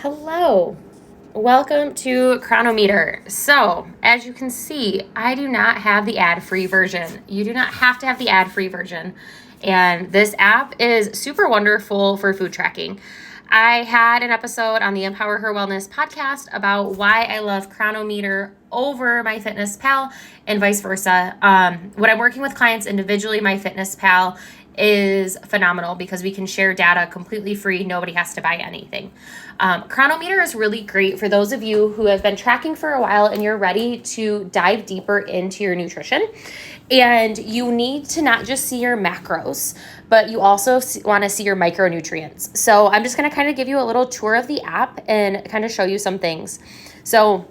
Hello, welcome to Cronometer. So, as you can see, I do not have the ad-free version. You do not have to have the ad-free version. And this app is super wonderful for food tracking. I had an episode on the Empower Her Wellness podcast about why I love Cronometer over MyFitnessPal and vice versa. When I'm working with clients individually, MyFitnessPal is phenomenal because we can share data completely free. Nobody has to buy anything. Cronometer is really great for those of you who have been tracking for a while and you're ready to dive deeper into your nutrition. And you need to not just see your macros, but you also want to see your micronutrients. So I'm just going to kind of give you a little tour of the app and kind of show you some things. So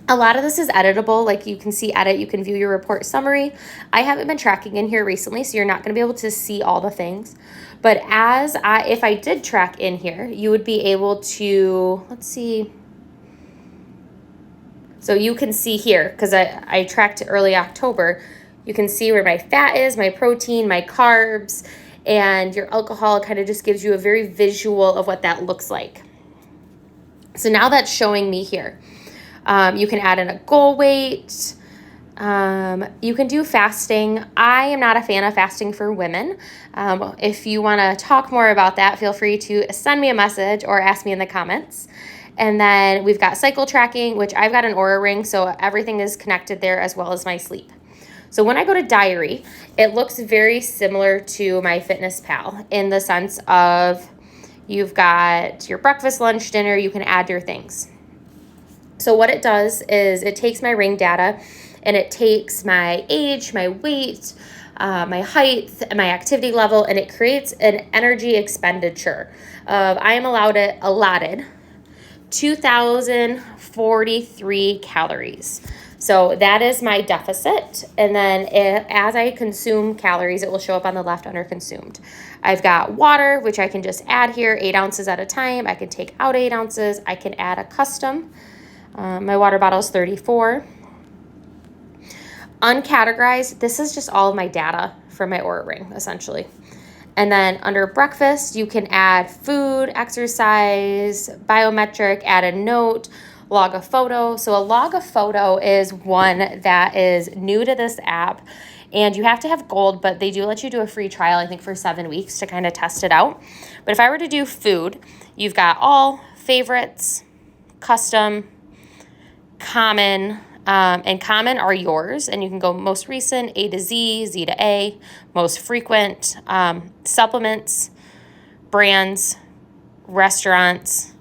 a lot of this is editable, like you can see edit, you can view your report summary. I haven't been tracking in here recently, so you're not going to be able to see all the things. But if I did track in here, you would be able to, let's see. So you can see here, because I tracked early October, you can see where my fat is, my protein, my carbs, and your alcohol kind of just gives you a very visual of what that looks like. So now that's showing me here. You can add in a goal weight. You can do fasting. I am not a fan of fasting for women. If you want to talk more about that, feel free to send me a message or ask me in the comments. And then we've got cycle tracking, which I've got an Oura ring, so everything is connected there as well as my sleep. So when I go to diary, it looks very similar to MyFitnessPal in the sense of you've got your breakfast, lunch, dinner, you can add your things. So what it does is it takes my ring data and it takes my age, my weight, my height, my activity level, and it creates an energy expenditure of I am allotted 2,043 calories. So that is my deficit. And then as I consume calories, it will show up on the left under consumed. I've got water, which I can just add here 8 ounces at a time. I can take out 8 ounces. I can add a custom. My water bottle is 34. Uncategorized, this is just all of my data from my Oura ring, essentially. And then under breakfast, you can add food, exercise, biometric, add a note, log a photo. So a log a photo is one that is new to this app. And you have to have gold, but they do let you do a free trial, I think, for 7 weeks to kind of test it out. But if I were to do food, you've got all, favorites, custom, common, and common are yours, and you can go most recent, A to Z, Z to A, most frequent, supplements, brands, restaurants,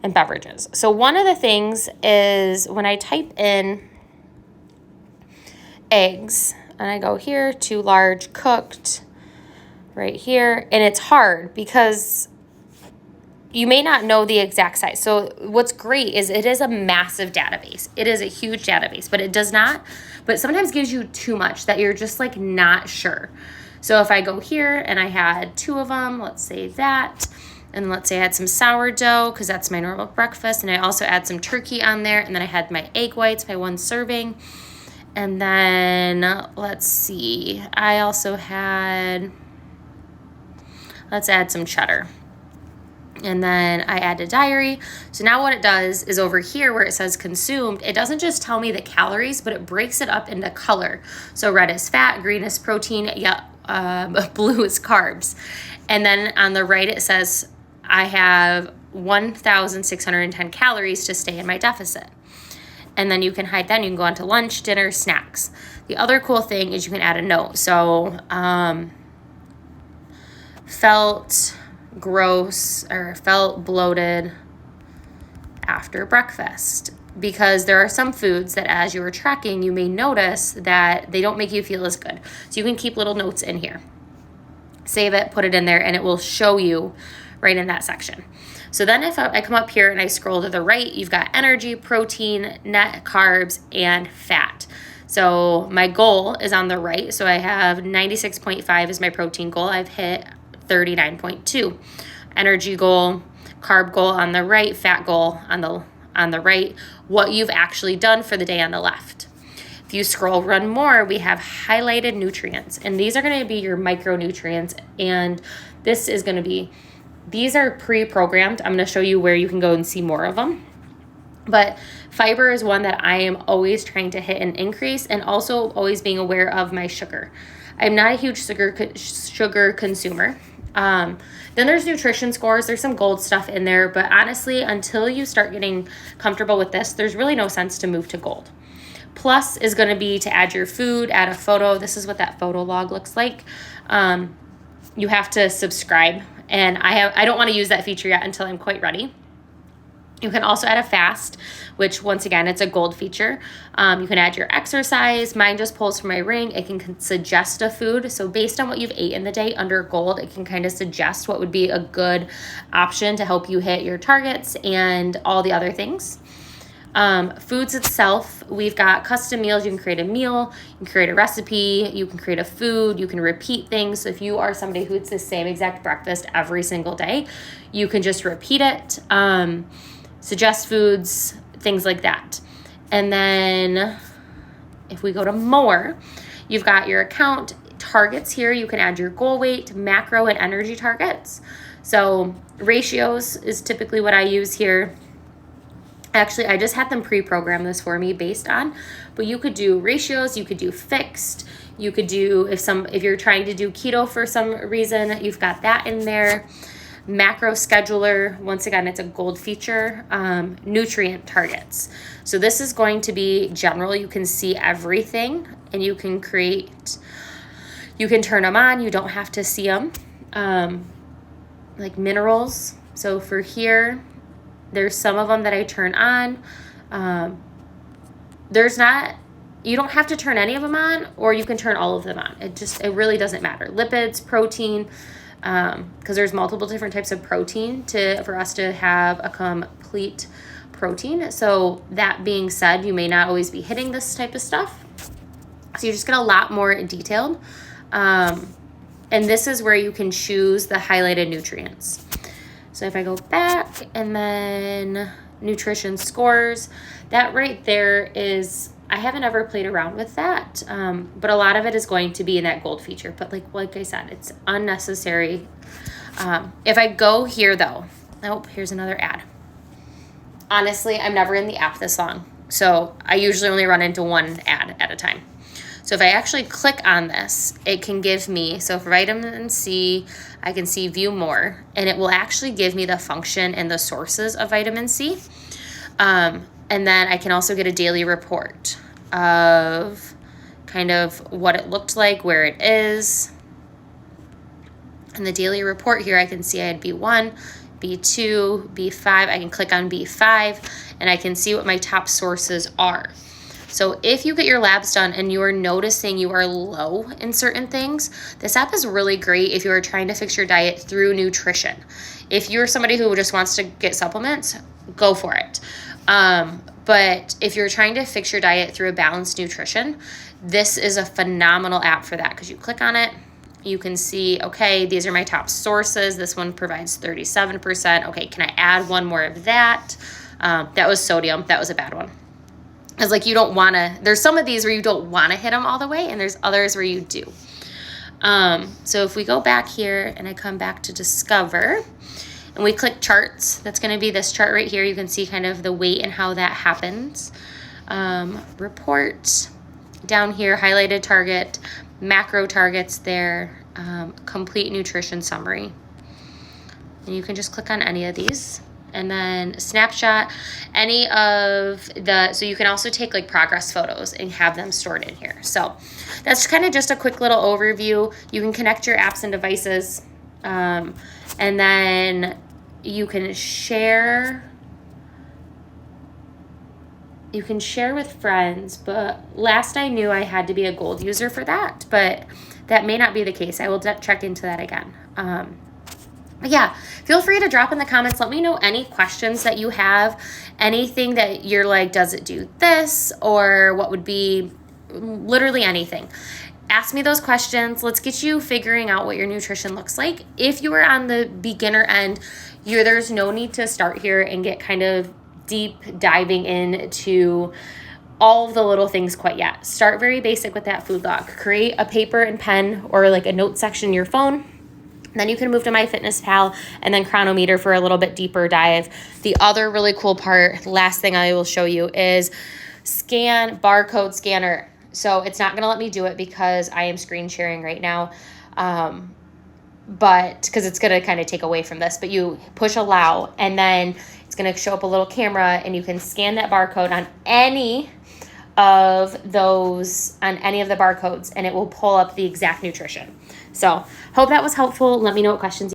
and beverages. So one of the things is when I type in eggs, and I go here, 2 large cooked, right here, and it's hard because you may not know the exact size. So what's great is it is a massive database. It is a huge database, but it does not, but sometimes gives you too much that you're just like not sure. So if I go here and I had 2 of them, let's say that, and let's say I had some sourdough because that's my normal breakfast, and I also add some turkey on there, and then I had my egg whites, my 1 serving, and then let's see, I also had, let's add some cheddar. And then I add to diary. So now what it does is over here where it says consumed, it doesn't just tell me the calories, but it breaks it up into color. So red is fat, green is protein, blue is carbs. And then on the right, it says I have 1,610 calories to stay in my deficit. And then you can hide that. You can go on to lunch, dinner, snacks. The other cool thing is you can add a note. So felt gross or felt bloated after breakfast, because there are some foods that as you are tracking, you may notice that they don't make you feel as good. So you can keep little notes in here, save it, put it in there, and it will show you right in that section. So then if I come up here and I scroll to the right, you've got energy, protein, net carbs, and fat. So my goal is on the right. So I have 96.5 is my protein goal. I've hit 39.2. Energy goal, carb goal on the right, fat goal on the right, what you've actually done for the day on the left. If you scroll run more, we have highlighted nutrients, and these are going to be your micronutrients, and this is going to be These are pre-programmed. I'm going to show you where you can go and see more of them. But fiber is one that I am always trying to hit and increase, and also always being aware of my sugar. I'm not a huge sugar consumer. Then there's nutrition scores. There's some gold stuff in there, but honestly, until you start getting comfortable with this, there's really no sense to move to gold. Plus is going to be to add your food, add a photo. This is what that photo log looks like. You have to subscribe, and I don't want to use that feature yet until I'm quite ready. You can also add a fast, which once again, it's a gold feature. You can add your exercise. Mine just pulls from my ring. It can suggest a food. So based on what you've ate in the day under gold, it can kind of suggest what would be a good option to help you hit your targets and all the other things. Foods itself, we've got custom meals. You can create a meal, you can create a recipe, you can create a food, you can repeat things. So if you are somebody who eats the same exact breakfast every single day, you can just repeat it. Suggest foods, things like that. And then if we go to more, you've got your account targets here. You can add your goal weight, macro, and energy targets. So ratios is typically what I use here. Actually, I just had them pre-program this for me based on, but you could do ratios, you could do fixed, you could do, if you're trying to do keto for some reason, you've got that in there. Macro scheduler, once again, it's a gold feature. Nutrient targets. So this is going to be general. You can see everything, and you can turn them on. You don't have to see them. Like minerals. So for here, there's some of them that I turn on. You don't have to turn any of them on, or you can turn all of them on. It really doesn't matter. Lipids, protein, because there's multiple different types of protein for us to have a complete protein. So that being said, you may not always be hitting this type of stuff. So you just get a lot more detailed. And this is where you can choose the highlighted nutrients. So if I go back and then nutrition scores, that right there is, I haven't ever played around with that, but a lot of it is going to be in that gold feature. But like I said, it's unnecessary. If I go here though, here's another ad. Honestly, I'm never in the app this long, so I usually only run into one ad at a time. So if I actually click on this, it can give me, so for vitamin C, I can see view more, and it will actually give me the function and the sources of vitamin C. And then I can also get a daily report of kind of what it looked like, where it is. In the daily report here, I can see I had B1, B2, B5. I can click on B5, and I can see what my top sources are. So if you get your labs done and you are noticing you are low in certain things, this app is really great if you are trying to fix your diet through nutrition. If you're somebody who just wants to get supplements, go for it. But if you're trying to fix your diet through a balanced nutrition, this is a phenomenal app for that, because you click on it, you can see, okay, these are my top sources. This one provides 37%. Okay, can I add one more of that? That was sodium. That was a bad one. It's like you don't want to, there's some of these where you don't want to hit them all the way, and there's others where you do. So if we go back here and I come back to Discover, and we click charts, that's going to be this chart right here. You can see kind of the weight and how that happens. Report, down here, highlighted target, macro targets there, complete nutrition summary. And you can just click on any of these. And then snapshot, so you can also take like progress photos and have them stored in here. So that's kind of just a quick little overview. You can connect your apps and devices. And then you can share with friends, but last I knew I had to be a gold user for that, but that may not be the case. I will check into that again. Yeah, feel free to drop in the comments. Let me know any questions that you have, anything that you're like, does it do this, or what would be, literally anything. Ask me those questions. Let's get you figuring out what your nutrition looks like. If you are on the beginner end, there's no need to start here and get kind of deep diving into all of the little things quite yet. Start very basic with that food log. Create a paper and pen or like a note section in your phone Then you can move to MyFitnessPal and then Cronometer for a little bit deeper dive. The other really cool part, last thing I will show you, is barcode scanner. So it's not going to let me do it because I am screen sharing right now. But because it's going to kind of take away from this, but you push allow and then it's going to show up a little camera and you can scan that barcode on any of the barcodes and it will pull up the exact nutrition. So hope that was helpful. Let me know what questions